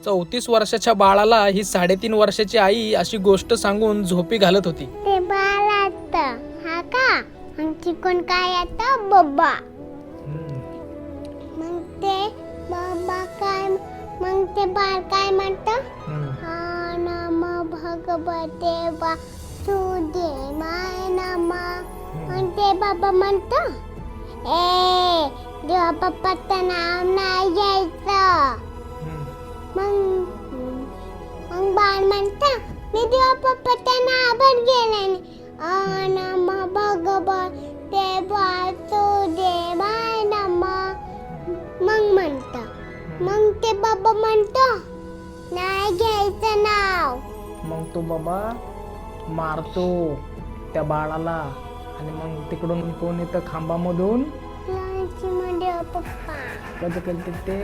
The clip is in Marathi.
34 वर्षाच्या बाळाला ही 3.5 वर्षाची आई अशी गोष्ट सांगून झोपी घालत होती. ते बाळ आता हा का आमची कोण काय आता बाबा मग ते बाबा काय मग ते बाळ काय म्हणतं हा नम भगवते वासुदेवाय नमः मग ते बाबा म्हणतं ए देवा बाप्पाचं नाव नाही घ्यायचं. मग बाळ म्हणतं मी देवा बाप्पाचं नावच गेलं नाही. नम भगवते वासुदेवाय नमः मग म्हणतं मग ते बाबा म्हणतं नाही घ्यायचं नाव. मग तो बाबा मारतो त्या बाळाला आणि मग तिकडून कोण येतं खांबामधून देवा पप्पा कसं करते ते